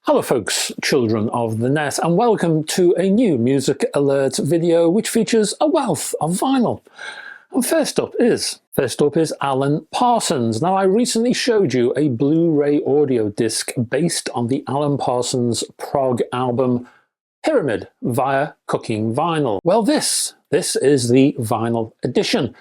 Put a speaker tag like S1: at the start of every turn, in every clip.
S1: Hello folks, children of the net, and welcome to a new Music Alert video which features a wealth of vinyl. And first up is Alan Parsons. Now, I recently showed you a Blu-ray audio disc based on the Alan Parsons prog album Pyramid via Cooking Vinyl. Well, this is the vinyl edition,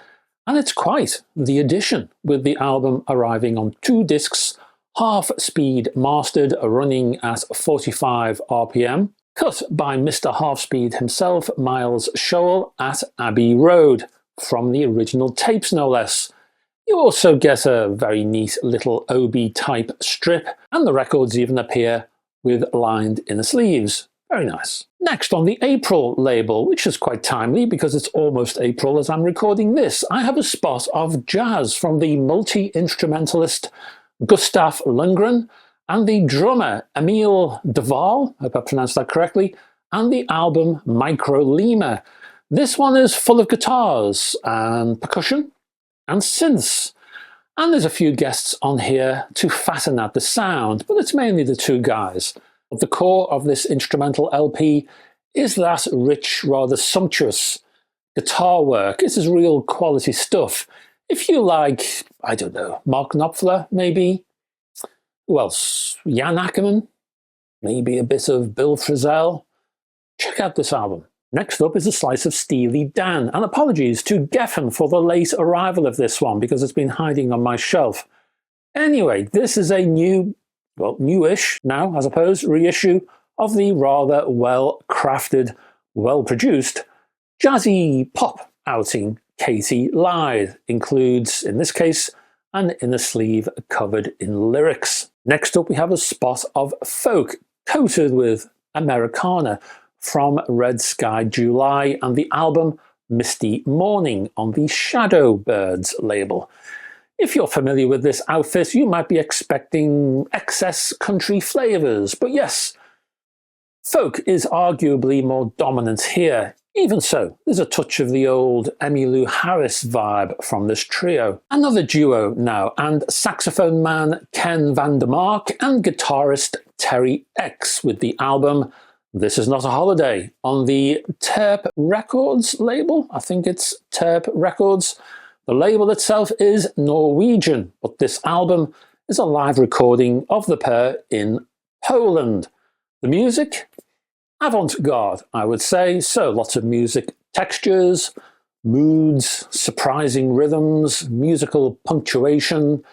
S1: and it's quite the edition, with the album arriving on 2 discs, half-speed mastered, running at 45 RPM, cut by Mr. Half-Speed himself, Miles Shoal, at Abbey Road, from the original tapes no less. You also get a very neat little OB-type strip, and the records even appear with lined inner sleeves. Very nice. Next, on the April label, which is quite timely because it's almost April as I'm recording this, I have a spot of jazz from the multi-instrumentalist Gustaf Ljunggren and the drummer Emil de Waal, I hope I pronounced that correctly, and the album Micro Lima. This one is full of guitars and percussion and synths, and there's a few guests on here to fatten out the sound, but it's mainly the 2 guys. But the core of this instrumental LP is that rich, rather sumptuous guitar work. This is real quality stuff. If you like, I don't know, Mark Knopfler, maybe? Who else? Jan Akkerman? Maybe a bit of Bill Frisell? Check out this album. Next up is a slice of Steely Dan, and apologies to Geffen for the late arrival of this one because it's been hiding on my shelf. Anyway, this is a newish now, I suppose, reissue of the rather well-crafted, well-produced, jazzy pop outing Katie lied. Includes, in this case, an inner sleeve covered in lyrics. Next up we have a spot of folk coated with Americana from Red Sky July and the album Misty Morning on the Shadow Birds label. If you're familiar with this outfit, you might be expecting excess country flavours, but yes, folk is arguably more dominant here. Even so, there's a touch of the old Emmylou Harris vibe from this trio. Another duo now, and saxophone man Ken Vandermark and guitarist Terrie Ex with the album This Is Not a Holiday on the Terra Records label. I think it's Terra Records. The label itself is Norwegian, but this album is a live recording of the pair in Poland. The music? Avant-garde, I would say, so lots of music textures, moods, surprising rhythms, musical punctuation,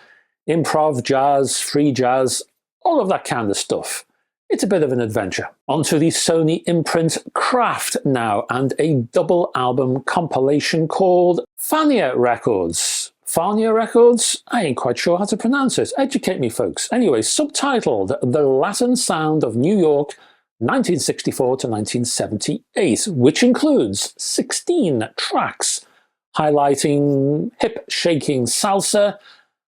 S1: improv, jazz, free jazz, all of that kind of stuff. It's a bit of an adventure. Onto the Sony imprint Craft now, and a double album compilation called Fania Records. Fania Records? I ain't quite sure how to pronounce it. Educate me, folks. Anyway, subtitled The Latin Sound of New York 1964 to 1978, which includes 16 tracks highlighting hip-shaking salsa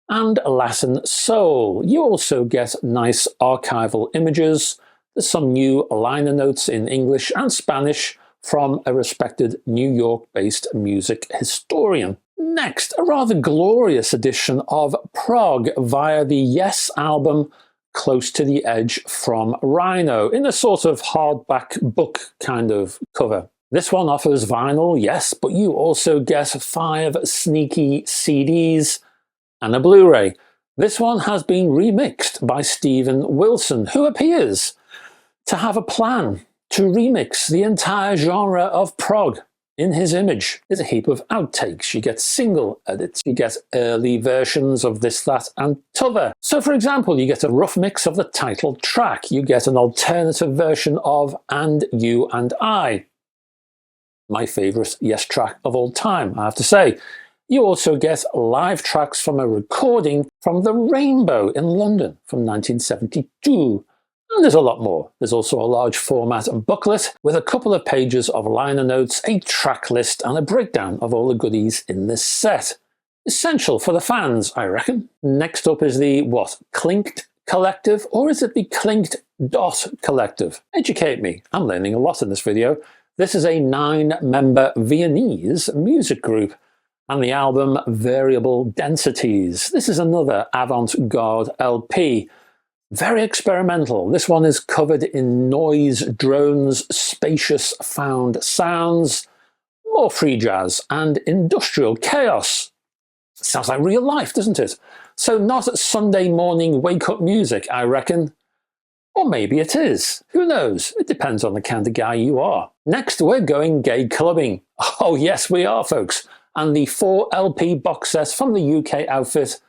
S1: and Latin soul. You also get nice archival images. There's some new liner notes in English and Spanish from a respected New York-based music historian. Next, a rather glorious edition of prog via the Yes album Close to the Edge from Rhino, in a sort of hardback book kind of cover. This one offers vinyl, yes, but you also get 5 sneaky CDs and a Blu-ray. This one has been remixed by Steven Wilson, who appears to have a plan to remix the entire genre of prog. In his image, there's a heap of outtakes. You get single edits, you get early versions of this, that, and t'other. So, for example, you get a rough mix of the title track. You get an alternative version of And You and I, my favourite Yes track of all time, I have to say. You also get live tracks from a recording from the Rainbow in London from 1972. And there's a lot more. There's also a large format booklet with a couple of pages of liner notes, a track list, and a breakdown of all the goodies in this set. Essential for the fans, I reckon. Next up is the, Klingt.Collective, or is it the Klingt.Collective? Educate me. I'm learning a lot in this video. This is a 9-member Viennese music group, and the album Variable Densities. This is another avant-garde LP. Very experimental. This one is covered in noise, drones, spacious found sounds, more free jazz, and industrial chaos. Sounds like real life, doesn't it? So not Sunday morning wake-up music, I reckon. Or maybe it is. Who knows? It depends on the kind of guy you are. Next, we're going gay clubbing. Oh yes, we are, folks. And the 4 LP box set from the UK outfit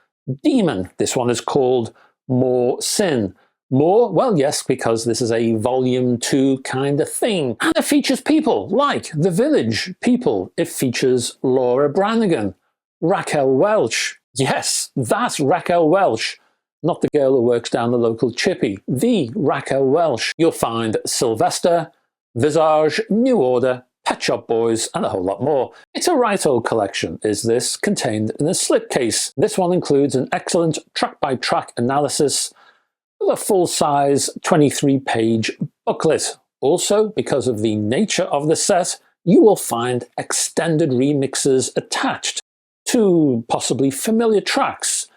S1: Demon. This one is called More Sin. More? Well, yes, because this is a volume 2 kind of thing. And it features people like The Village People. It features Laura Branigan, Raquel Welch. Yes, that's Raquel Welch. Not the girl who works down the local chippy, the Raquel Welch. You'll find Sylvester, Visage, New Order, Pet Shop Boys, and a whole lot more. It's a right old collection, is this, contained in a slipcase. This one includes an excellent track-by-track analysis with a full-size 23-page booklet. Also, because of the nature of the set, you will find extended remixes attached to possibly familiar tracks.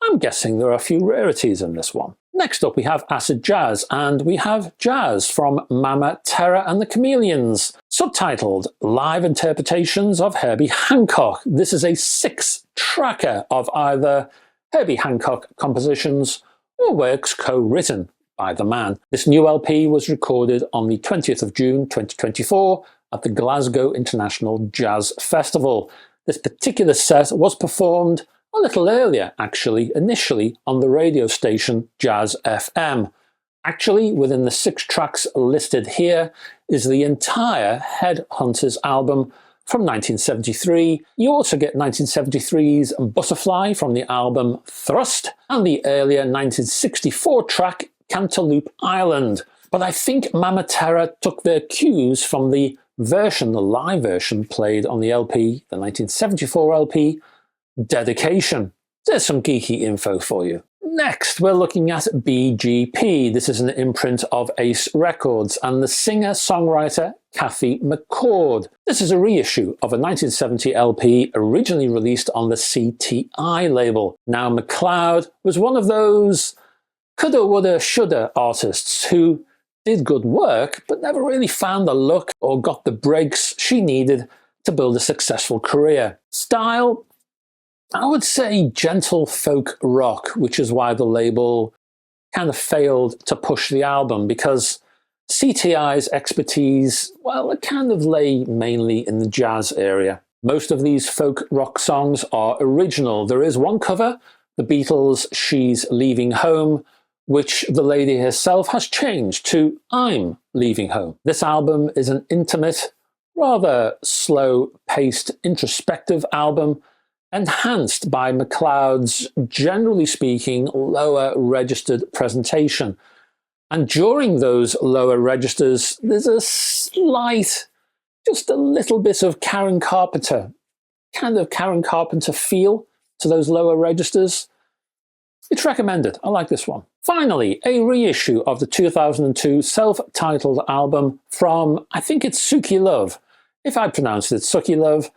S1: I'm guessing there are a few rarities in this one. Next up we have acid jazz, and we have jazz from Mama Terra and the Chameleons, subtitled Live Interpretations of Herbie Hancock. This is a 6-tracker of either Herbie Hancock compositions or works co-written by the man. This new LP was recorded on the 20th of June 2024 at the Glasgow International Jazz Festival. This particular set was performed a little earlier, actually, initially on the radio station Jazz FM. Actually, within the 6 tracks listed here is the entire Headhunters album from 1973. You also get 1973's Butterfly from the album Thrust, and the earlier 1964 track Cantaloupe Island. But I think Mama Terra took their cues from the version, the live version played on the LP, the 1974 LP, Dedication. There's some geeky info for you. Next, we're looking at BGP. This is an imprint of Ace Records and the singer-songwriter Kathy McCord. This is a reissue of a 1970 LP originally released on the CTI label. Now, McLeod was one of those coulda, woulda, shoulda artists who did good work, but never really found the look or got the breaks she needed to build a successful career. Style? I would say gentle folk rock, which is why the label kind of failed to push the album, because CTI's expertise, well, it kind of lay mainly in the jazz area. Most of these folk rock songs are original. There is one cover, the Beatles' She's Leaving Home, which the lady herself has changed to I'm Leaving Home. This album is an intimate, rather slow-paced, introspective album, enhanced by McLeod's, generally speaking, lower registered presentation. And during those lower registers, there's a slight, just a little bit of Karen Carpenter, kind of Karen Carpenter feel to those lower registers. It's recommended. I like this one. Finally, a reissue of the 2002 self-titled album from, I think it's Sukilove. If I pronounced it Sukilove,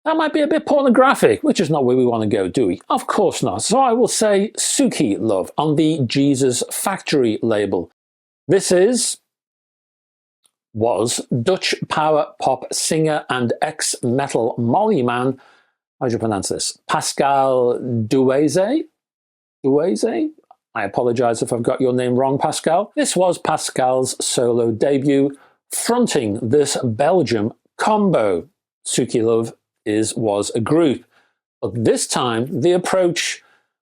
S1: that might be a bit pornographic, which is not where we want to go, do we? Of course not. So I will say Sukilove on the Jesus Factory label. This was Dutch power pop singer and ex-metal molly man, how do you pronounce this? Pascal Douaize? Douaize? I apologize if I've got your name wrong, Pascal. This was Pascal's solo debut, fronting this Belgium combo. Sukilove was a group, but this time the approach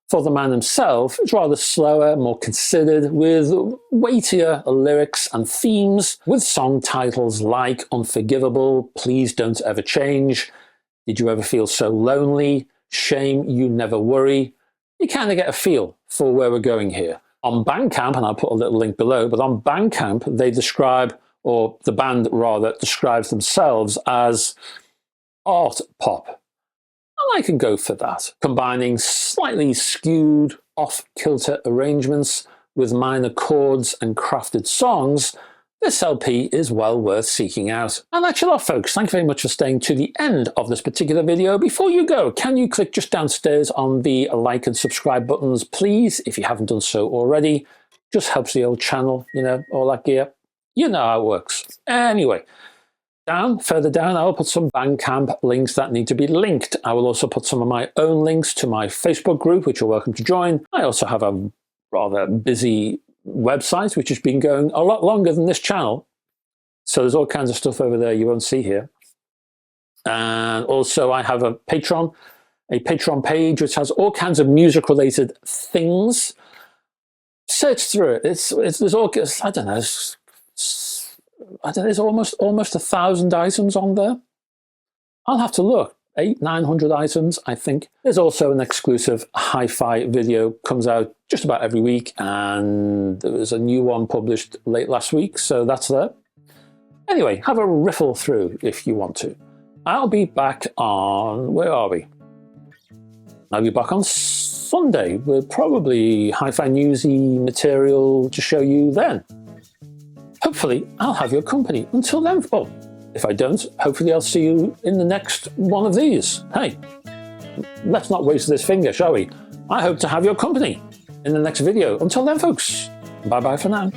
S1: for the man himself is rather slower, more considered, with weightier lyrics and themes, with song titles like Unforgivable, Please Don't Ever Change, Did You Ever Feel So Lonely, Shame You Never Worry. You kind of get a feel for where we're going here. On Bandcamp, and I'll put a little link below, but on Bandcamp they describe, or the band rather, describes themselves as art pop. And I can go for that, combining slightly skewed, off-kilter arrangements with minor chords and crafted songs this LP is well worth seeking out. And that's a lot, folks. Thank you very much for staying to the end of this particular video. Before you go, can you click just downstairs on the like and subscribe buttons, please, if you haven't done so already? Just helps the old channel, you know, all that gear. You know how it works. Anyway, further down, I'll put some Bandcamp links that need to be linked. I will also put some of my own links to my Facebook group, which you're welcome to join. I also have a rather busy website, which has been going a lot longer than this channel. So there's all kinds of stuff over there you won't see here. And also I have a Patreon page, which has all kinds of music-related things. Search through it. There's all, I don't know, there's almost 1,000 items on there. I'll have to look. 800-900 items, I think. There's also an exclusive hi-fi video, comes out just about every week, and there was a new one published late last week, so that's there. Anyway, have a riffle through if you want to. I'll be back on, where are we? I'll be back on Sunday with probably hi-fi newsy material to show you then. Hopefully, I'll have your company. Until then, well, if I don't, hopefully I'll see you in the next one of these. Hey, let's not waste this finger, shall we? I hope to have your company in the next video. Until then, folks, bye-bye for now.